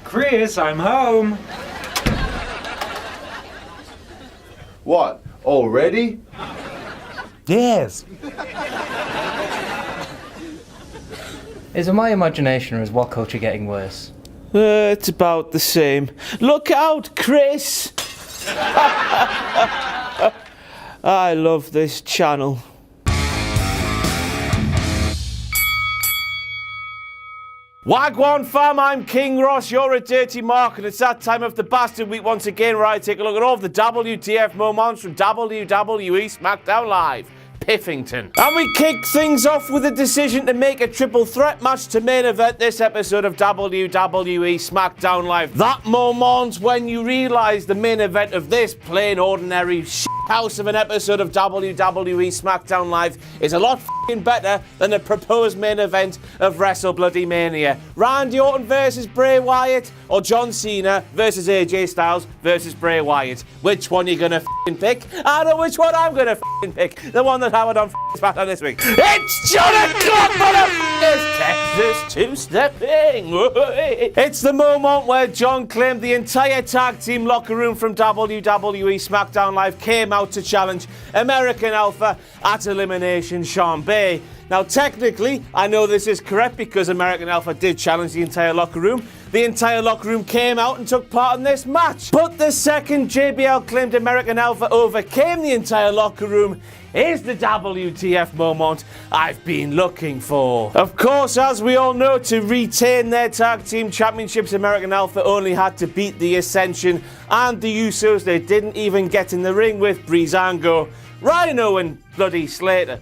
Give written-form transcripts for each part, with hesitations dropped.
Chris, I'm home. What? Already? Yes. Is it my imagination or is what culture getting worse? It's about the same. Look out, Chris! I love this channel. Wagwan fam, I'm King Ross, you're a dirty mark, and it's that time of the bastard week once again where I take a look at all of the WTF moments from WWE SmackDown Live. Piffington. And we kick things off with a decision to make a triple threat match to main event this episode of WWE SmackDown Live. That moment when you realise the main event of this plain ordinary house of an episode of WWE SmackDown Live is a lot f***ing better than the proposed main event of Wrestle Bloody Mania. Randy Orton versus Bray Wyatt or John Cena versus AJ Styles versus Bray Wyatt. Which one you gonna f***ing pick? I know which one I'm gonna f***ing pick. The one that Howard on SmackDown this week. It's John O'Clock, motherfuckers! Texas two-stepping. It's the moment where John claimed the entire tag team locker room from WWE SmackDown Live came out to challenge American Alpha at Elimination Chamber. Now, technically, I know this is correct because American Alpha did challenge the entire locker room. The entire locker room came out and took part in this match. But the second JBL claimed American Alpha overcame the entire locker room is the WTF moment I've been looking for. Of course, as we all know, to retain their tag team championships, American Alpha only had to beat the Ascension and the Usos. They didn't even get in the ring with Breezango, Rhino and bloody Slater.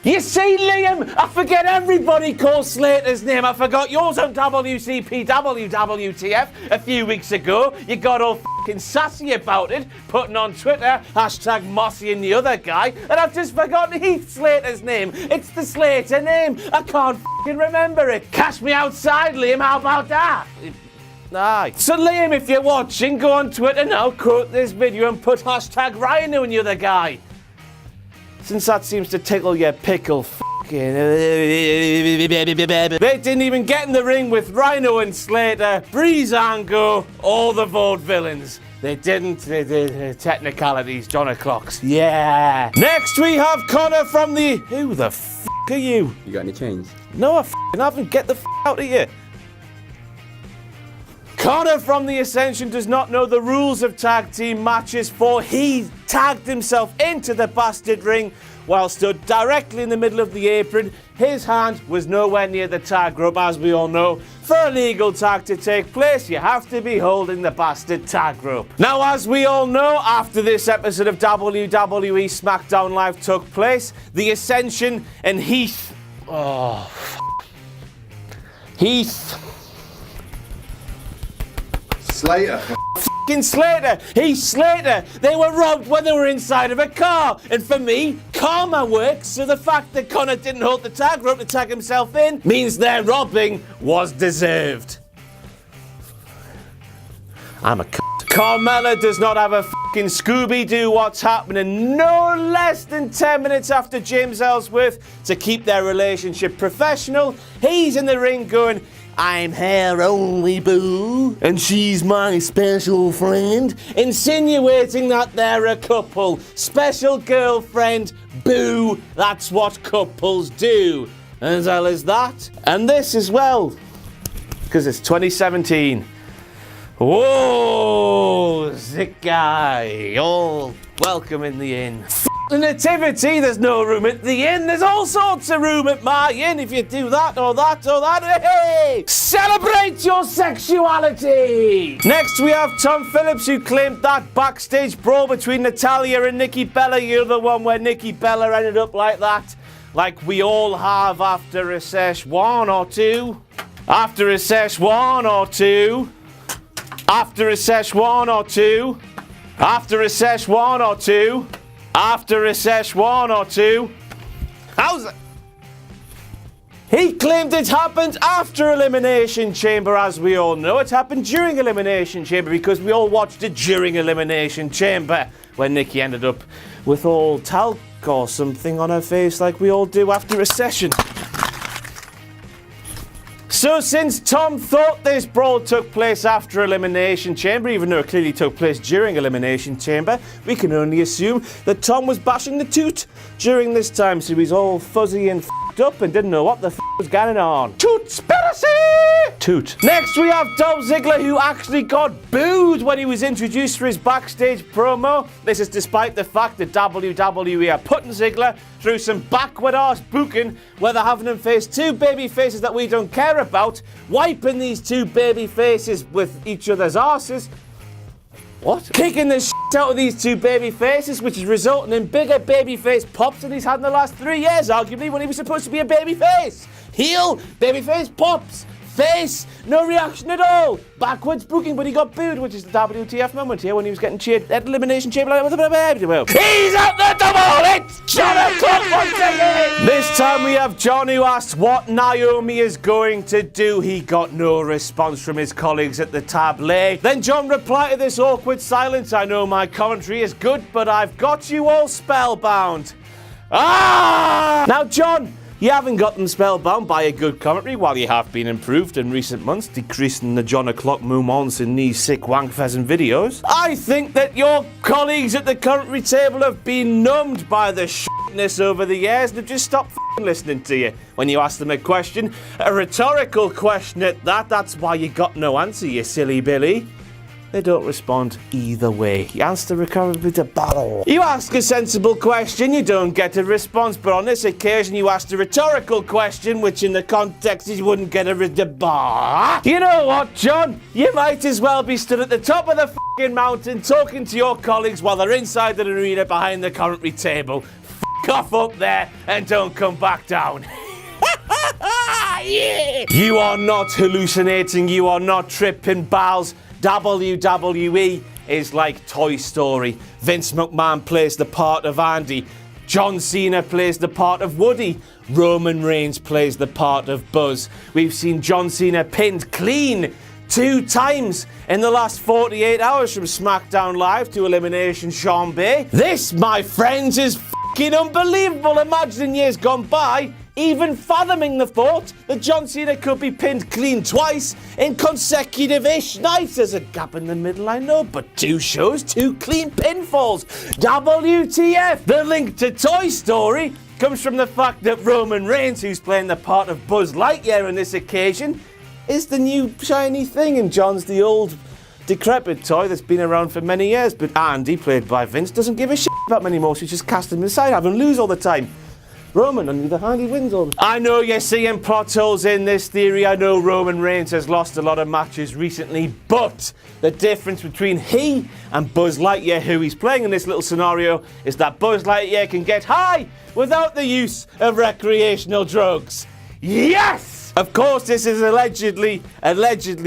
You see, Liam, I forget everybody calls Slater's name. I forgot yours on WCPW WTF a few weeks ago. You got all f***ing sassy about it, putting on Twitter, hashtag Mossy and the other guy, and I've just forgotten Heath Slater's name. It's the Slater name. I can't f***ing remember it. Cash me outside, Liam, how about that? Aye. So Liam, if you're watching, go on Twitter now, quote this video and put hashtag Rhino and the other guy. Since that seems to tickle your pickle, They didn't even get in the ring with Rhino and Slater, Breezango, or the Vaudevillains. They didn't. Technicalities, John O'Clocks. Yeah. Next we have Connor from the... Who the f*** are you? You got any change? No, I f***ing haven't. Get the f*** out of here. Connor from the Ascension does not know the rules of tag team matches, for he tagged himself into the bastard ring while stood directly in the middle of the apron. His hand was nowhere near the tag rope, as we all know. For a legal tag to take place, you have to be holding the bastard tag rope. Now, as we all know, after this episode of WWE SmackDown Live took place, the Ascension and Heath... Heath... Slater. F***ing Slater. Heath Slater. They were robbed when they were inside of a car. And for me, karma works. So the fact that Connor didn't hold the tag rope to tag himself in means their robbing was deserved. I'm a c***. Carmella does not have a f***ing Scooby-Doo what's happening no less than 10 minutes after James Ellsworth to keep their relationship professional. He's in the ring going, I'm her only boo, and she's my special friend, insinuating that they're a couple. Special girlfriend, boo, that's what couples do. As well as that, and this as well, because it's 2017. Whoa, sick guy, all welcome in the inn. The nativity, there's no room at the inn. There's all sorts of room at my inn if you do that or that or that. Hey! Celebrate your sexuality! Next we have Tom Phillips, who claimed that backstage brawl between Natalya and Nikki Bella. You're the one where Nikki Bella ended up like that. Like we all have after a sesh one or two. After a sesh one or two. After a sesh one or two. After a sesh one or two. After a sesh one or two. How's it? He claimed it happened after Elimination Chamber, as we all know. It happened during Elimination Chamber because we all watched it during Elimination Chamber when Nikki ended up with all talc or something on her face like we all do after a session. So since Tom thought this brawl took place after Elimination Chamber, even though it clearly took place during Elimination Chamber, we can only assume that Tom was bashing the toot during this time, so he's all fuzzy and f***ed up and didn't know what the f*** was going on. Tootspiracy! Toot. Next we have Dolph Ziggler, who actually got booed when he was introduced for his backstage promo. This is despite the fact that WWE are putting Ziggler through some backward-arse booking, where they're having him face two baby faces that we don't care about, wiping these two baby faces with each other's arses. What? Kicking the shit out of these two baby faces, which is resulting in bigger baby face pops than he's had in the last 3 years, arguably, when he was supposed to be a baby face. Heel, baby face pops. Face, no reaction at all. Backwards booking, but he got booed, which is the WTF moment here when he was getting cheered at Elimination Chamber. He's out the double. It's John O'Clock once again. This time we have John, who asked what Naomi is going to do. He got no response from his colleagues at the tablet. Then John replied to this awkward silence. I know my commentary is good, but I've got you all spellbound. Now, John, you haven't got them spellbound by a good commentary, while you have been improved in recent months, decreasing the John O'Clock moments in these sick wank pheasant videos. I think that your colleagues at the commentary table have been numbed by the shitness over the years and have just stopped listening to you when you ask them a question. A rhetorical question at that. That's why you got no answer, you silly Billy. They don't respond either way. You ask the recovery with a battle. You ask a sensible question, you don't get a response. But on this occasion, you asked a rhetorical question, which in the context is you wouldn't get a You know what, John? You might as well be stood at the top of the f***ing mountain talking to your colleagues while they're inside the arena behind the commentary table. F*** off up there and don't come back down. Yeah. You are not hallucinating. You are not tripping balls. WWE is like Toy Story. Vince McMahon plays the part of Andy. John Cena plays the part of Woody. Roman Reigns plays the part of Buzz. We've seen John Cena pinned clean 2 times in the last 48 hours from SmackDown Live to Elimination Chamber. This, my friends, is f***ing unbelievable. Imagine in years gone by, even fathoming the thought that John Cena could be pinned clean twice in consecutive-ish nights. There's a gap in the middle, I know, but 2 shows, 2 clean pinfalls. WTF! The link to Toy Story comes from the fact that Roman Reigns, who's playing the part of Buzz Lightyear on this occasion, is the new shiny thing, and John's the old decrepit toy that's been around for many years. But Andy, played by Vince, doesn't give a shit about him anymore, so he's just cast him aside, have him lose all the time. Roman, on the other hand, he wins all the time. I know you're seeing plot holes in this theory. I know Roman Reigns has lost a lot of matches recently, but the difference between he and Buzz Lightyear, who he's playing in this little scenario, is that Buzz Lightyear can get high without the use of recreational drugs. Yes! Of course, this is allegedly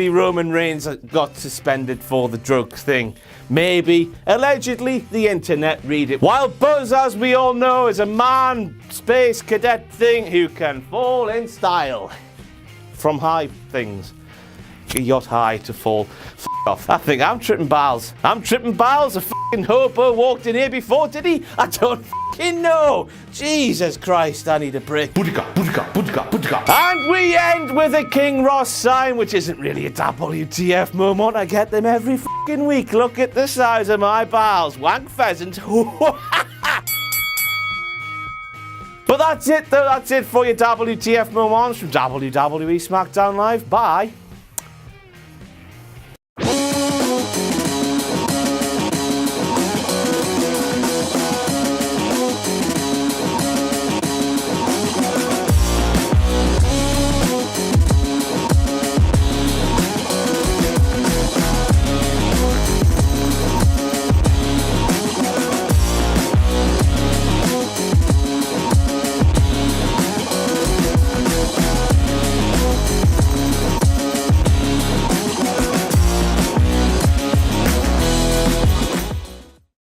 Roman Reigns got suspended for the drug thing. Maybe, allegedly, the internet read it. While Buzz, as we all know, is a man space cadet thing who can fall in style from high things. A yacht high to fall. F off. I think I'm tripping balls. I'm tripping balls. A f***ing hobo walked in here before, did he? I don't f***ing know. Jesus Christ, I need a break. And we end with a King Ross sign, which isn't really a WTF moment. I get them every f***ing week. Look at the size of my balls. Wank pheasant. But that's it, though. That's it for your WTF moments from WWE SmackDown Live. Bye.